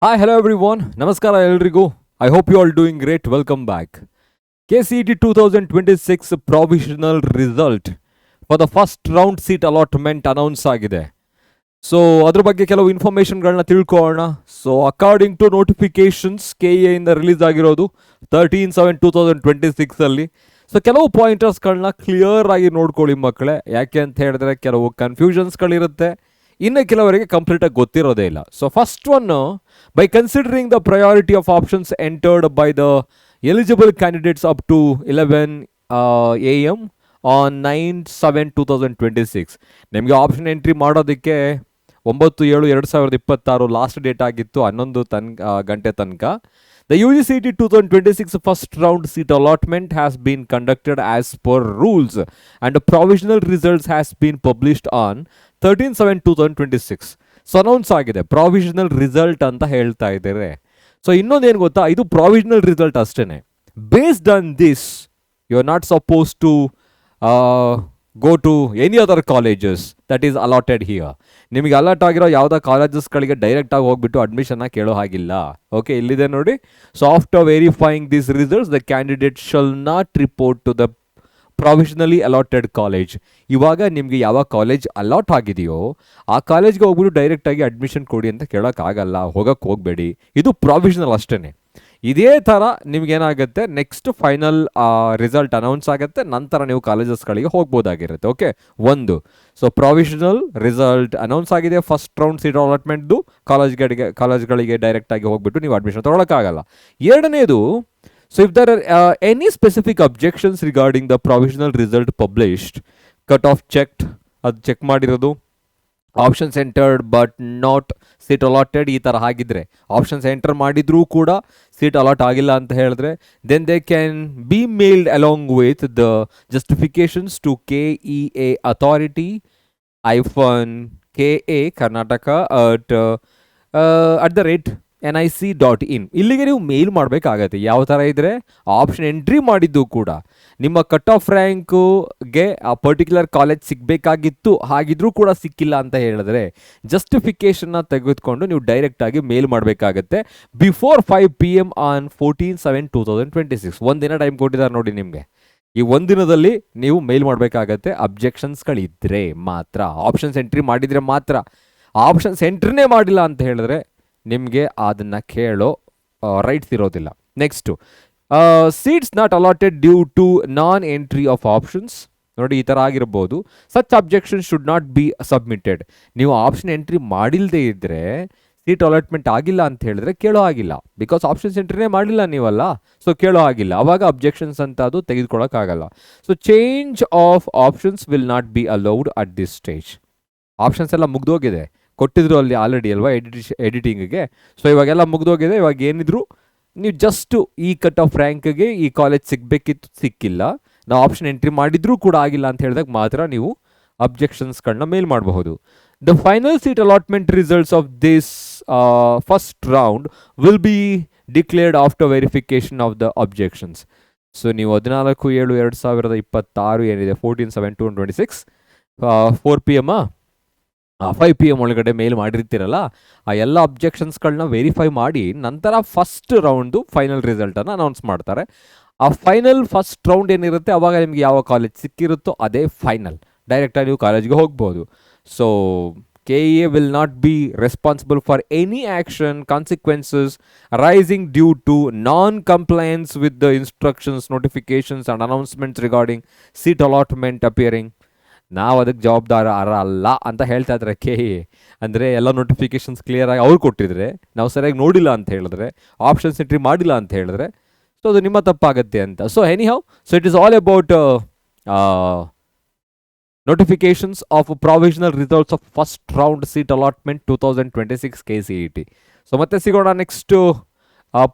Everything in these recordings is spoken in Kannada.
Hi, hello everyone. Namaskara ಎಲ್ರಿಗೂ. I hope you all doing great. Welcome back. KCET 2026 provisional result for the first round seat allotment announce ಆಗಿದೆ. ಸೊ ಅದ್ರ ಬಗ್ಗೆ ಕೆಲವು ಇನ್ಫಾರ್ಮೇಷನ್ಗಳನ್ನ ತಿಳ್ಕೊಳ್ಳೋಣ. So according to notifications KEA ಇಂದ ರಿಲೀಸ್ ಆಗಿರೋದು 13/7/2026 ಅಲ್ಲಿ. ಸೊ ಕೆಲವು ಪಾಯಿಂಟರ್ಸ್ಗಳನ್ನ ಕ್ಲಿಯರ್ ಆಗಿ ನೋಡ್ಕೊಳ್ಳಿ ಮಕ್ಕಳೇ. ಯಾಕೆ ಅಂತ ಹೇಳಿದ್ರೆ ಕೆಲವು ಕನ್ಫ್ಯೂಷನ್ಸ್ಗಳಿರುತ್ತೆ, ಇನ್ನು ಕೆಲವರಿಗೆ ಕಂಪ್ಲೀಟಾಗಿ ಗೊತ್ತಿರೋದೇ ಇಲ್ಲ. So first one, by considering the priority of options entered by the eligible candidates up to 11 AM on 9/7/2026. ನಿಮಗೆ ಆಪ್ಷನ್ ಎಂಟ್ರಿ ಮಾಡೋದಕ್ಕೆ 9/7/2026 ಲಾಸ್ಟ್ ಡೇಟ್ ಆಗಿತ್ತು, 11 ಗಂಟೆ ತನಕ. The UGCET 2026 first round seat allotment has been conducted as per rules and the provisional results has been published on 13/7/2026. So announce ಆಗಿದೆ, ಪ್ರಾವಿಷನಲ್ ರಿಸಲ್ಟ್ ಅಂತ ಹೇಳ್ತಾ ಇದ್ದಾರೆ. ಸೊ ಇನ್ನೊಂದೇನು ಗೊತ್ತಾ, ಇದು ಪ್ರಾವಿಷನಲ್ ರಿಸಲ್ಟ್ ಅಷ್ಟೇ. Based on this you are not suppose to go to any other colleges that is allotted here. ನಿಮಗೆ ಅಲಾಟ್ ಆಗಿರೋ ಯಾವುದೋ ಕಾಲೇಜಸ್ಗಳಿಗೆ ಡೈರೆಕ್ಟಾಗಿ ಹೋಗ್ಬಿಟ್ಟು ಅಡ್ಮಿಷನ್ನ ಕೇಳೋ ಹಾಗಿಲ್ಲ. ಓಕೆ, ಇಲ್ಲಿದೆ ನೋಡಿ. So after verifying this results the candidate shall not report to the provisionally allotted college. ಇವಾಗ ನಿಮಗೆ ಯಾವ ಕಾಲೇಜ್ ಅಲಾಟ್ ಆಗಿದೆಯೋ ಆ ಕಾಲೇಜ್ಗೆ ಹೋಗ್ಬಿಟ್ಟು ಡೈರೆಕ್ಟಾಗಿ ಅಡ್ಮಿಷನ್ ಕೊಡಿ ಅಂತ ಕೇಳೋಕ್ಕಾಗಲ್ಲ, ಹೋಗಕ್ಕೆ ಹೋಗಬೇಡಿ. ಇದು ಪ್ರಾವಿಷನಲ್ ಅಷ್ಟೇ. ಇದೇ ಥರ ನಿಮ್ಗೇನಾಗುತ್ತೆ, ನೆಕ್ಸ್ಟ್ ಫೈನಲ್ ರಿಸಲ್ಟ್ ಅನೌನ್ಸ್ ಆಗುತ್ತೆ, ನಂತರ ನೀವು ಕಾಲೇಜಸ್ಗಳಿಗೆ ಹೋಗ್ಬೋದಾಗಿರುತ್ತೆ. ಓಕೆ, ಒಂದು. ಸೊ ಪ್ರಾವಿಷನಲ್ ರಿಸಲ್ಟ್ ಅನೌನ್ಸ್ ಆಗಿದೆ, ಫಸ್ಟ್ ರೌಂಡ್ ಸೀಟ್ ಅಲಾಟ್ಮೆಂಟ್ದು ಕಾಲೇಜ್ಗಳಿಗೆ ಡೈರೆಕ್ಟಾಗಿ ಹೋಗ್ಬಿಟ್ಟು ನೀವು ಅಡ್ಮಿಷನ್ ತೊಗೊಳಕ್ಕಾಗಲ್ಲ. ಎರಡನೇದು, so if there are any specific objections regarding the provisional result published, cut off checked, ಅದು ಚೆಕ್ ಮಾಡಿರೋದು, options entered but not seat allotted ಈ ಥರ ಆಗಿದ್ರೆ, ಆಪ್ಷನ್ಸ್ ಎಂಟರ್ ಮಾಡಿದ್ರೂ ಕೂಡ ಸೀಟ್ ಅಲಾಟ್ ಆಗಿಲ್ಲ ಅಂತ ಹೇಳಿದ್ರೆ, then they can be mailed along with the justifications to KEA authority -KA Karnataka @ NIC.in. ಇಲ್ಲಿಗೆ ನೀವು ಮೇಲ್ ಮಾಡಬೇಕಾಗತ್ತೆ. ಯಾವ ಥರ ಇದ್ದರೆ, ಆಪ್ಷನ್ ಎಂಟ್ರಿ ಮಾಡಿದ್ದು ಕೂಡ ನಿಮ್ಮ ಕಟ್ ಆಫ್ ರ್ಯಾಂಕ್ಗೆ ಆ ಪರ್ಟಿಕ್ಯುಲರ್ ಕಾಲೇಜ್ ಸಿಗಬೇಕಾಗಿತ್ತು, ಹಾಗಿದ್ರೂ ಕೂಡ ಸಿಕ್ಕಿಲ್ಲ ಅಂತ ಹೇಳಿದ್ರೆ ಜಸ್ಟಿಫಿಕೇಷನ್ನ ತೆಗೆದುಕೊಂಡು ನೀವು ಡೈರೆಕ್ಟಾಗಿ ಮೇಲ್ ಮಾಡಬೇಕಾಗತ್ತೆ ಬಿಫೋರ್ 5 PM ಆನ್ 14/7/2026. ಒಂದಿನ ಟೈಮ್ ಕೊಟ್ಟಿದ್ದಾರೆ ನೋಡಿ ನಿಮಗೆ. ಈ ಒಂದಿನದಲ್ಲಿ ನೀವು ಮೇಲ್ ಮಾಡಬೇಕಾಗತ್ತೆ. ಅಬ್ಜೆಕ್ಷನ್ಸ್ಗಳಿದ್ದರೆ ಮಾತ್ರ, ಆಪ್ಷನ್ಸ್ ಎಂಟ್ರಿ ಮಾಡಿದರೆ ಮಾತ್ರ. ಆಪ್ಷನ್ಸ್ ಎಂಟ್ರಿನೇ ಮಾಡಿಲ್ಲ ಅಂತ ಹೇಳಿದ್ರೆ ನಿಮಗೆ ಅದನ್ನು ಕೇಳೋ ರೈಟ್ಸ್ ಇರೋದಿಲ್ಲ. Next, seats not allotted due to non entry of options. ನೋಡಿ, ಈ ಥರ ಆಗಿರ್ಬೋದು. Such objection should not be submitted. ನೀವು ಆಪ್ಷನ್ ಎಂಟ್ರಿ ಮಾಡಿಲ್ಲದೆ ಇದ್ದರೆ, ಸೀಟ್ ಅಲಾಟ್ಮೆಂಟ್ ಆಗಿಲ್ಲ ಅಂತ ಹೇಳಿದ್ರೆ ಕೇಳೋ ಆಗಿಲ್ಲ, ಬಿಕಾಸ್ ಆಪ್ಷನ್ಸ್ ಎಂಟ್ರಿನೇ ಮಾಡಿಲ್ಲ ನೀವಲ್ಲ, ಸೊ ಕೇಳೋ ಆಗಿಲ್ಲ. ಆವಾಗ ಅಬ್ಜೆಕ್ಷನ್ಸ್ ಅಂತ ಅದು ತೆಗೆದುಕೊಳ್ಳೋಕ್ಕಾಗಲ್ಲ. So change of options will not be allowed at this stage. Options ಎಲ್ಲ ಮುಗ್ದೋಗಿದೆ, ಕೊಟ್ಟಿದ್ರು ಅಲ್ಲಿ ಆಲ್ರೆಡಿ ಅಲ್ವಾ ಎಡಿಟಿಂಗಿಗೆ. ಸೊ ಇವಾಗೆಲ್ಲ ಮುಗ್ದೋಗಿದೆ. ಇವಾಗ ಏನಿದ್ರು ನೀವು ಜಸ್ಟು ಈ ಕಟ್ ಆಫ್ ರ್ಯಾಂಕ್ಗೆ ಈ ಕಾಲೇಜ್ ಸಿಗಬೇಕಿತ್ತು, ಸಿಕ್ಕಿಲ್ಲ, ನಾವು ಆಪ್ಷನ್ ಎಂಟ್ರಿ ಮಾಡಿದ್ರೂ ಕೂಡ ಆಗಿಲ್ಲ ಅಂತ ಹೇಳಿದಾಗ ಮಾತ್ರ ನೀವು ಅಬ್ಜೆಕ್ಷನ್ಸ್ಗಳನ್ನ ಮೇಲ್ ಮಾಡಬಹುದು. The final seat allotment results of this first round will be declared after verification of the objections. So ನೀವು 14/7/2026 ಏನಿದೆ 14/7/2026 4 PM 5 PM ಒಳಗಡೆ ಮೇಲ್ ಮಾಡಿರ್ತೀರಲ್ಲ, ಆ ಎಲ್ಲ ಅಬ್ಜೆಕ್ಷನ್ಸ್ಗಳನ್ನ ವೆರಿಫೈ ಮಾಡಿ ನಂತರ ಫಸ್ಟ್ ರೌಂಡು ಫೈನಲ್ ರಿಸಲ್ಟನ್ನು ಅನೌನ್ಸ್ ಮಾಡ್ತಾರೆ. ಆ ಫೈನಲ್ ಫಸ್ಟ್ ರೌಂಡ್ ಏನಿರುತ್ತೆ ಅವಾಗ ನಿಮಗೆ ಯಾವ ಕಾಲೇಜ್ ಸಿಕ್ಕಿರುತ್ತೋ ಅದೇ ಫೈನಲ್, ಡೈರೆಕ್ಟಾಗಿ ನೀವು ಕಾಲೇಜ್ಗೆ ಹೋಗ್ಬೋದು. So KEA will not be responsible for any action, consequences arising due to non-compliance with the instructions, notifications and announcements regarding seat allotment appearing. ನಾವು ಅದಕ್ಕೆ ಜವಾಬ್ದಾರ ಅಲ್ಲ ಅಂತ ಹೇಳ್ತಾ ಇದ್ದಾರೆ KEA. ಅಂದರೆ ಎಲ್ಲ ನೋಟಿಫಿಕೇಷನ್ಸ್ ಕ್ಲಿಯರಾಗಿ ಅವ್ರು ಕೊಟ್ಟಿದ್ರೆ, ನಾವು ಸರಿಯಾಗಿ ನೋಡಿಲ್ಲ ಅಂತ ಹೇಳಿದ್ರೆ, ಆಪ್ಷನ್ಸ್ ಎಂಟ್ರಿ ಮಾಡಿಲ್ಲ ಅಂತ ಹೇಳಿದ್ರೆ, ಸೊ ಅದು ನಿಮ್ಮ ತಪ್ಪಾಗತ್ತೆ ಅಂತ. So any how, so it is all about notifications of provisional results of first round seat allotment 2026 KCET. So ಮತ್ತೆ ಸಿಗೋಣ ನೆಕ್ಸ್ಟ್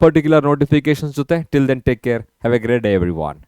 ಪರ್ಟಿಕ್ಯುಲರ್ ನೋಟಿಫಿಕೇಶನ್ಸ್ ಜೊತೆ. Till then take care, have a great day every one.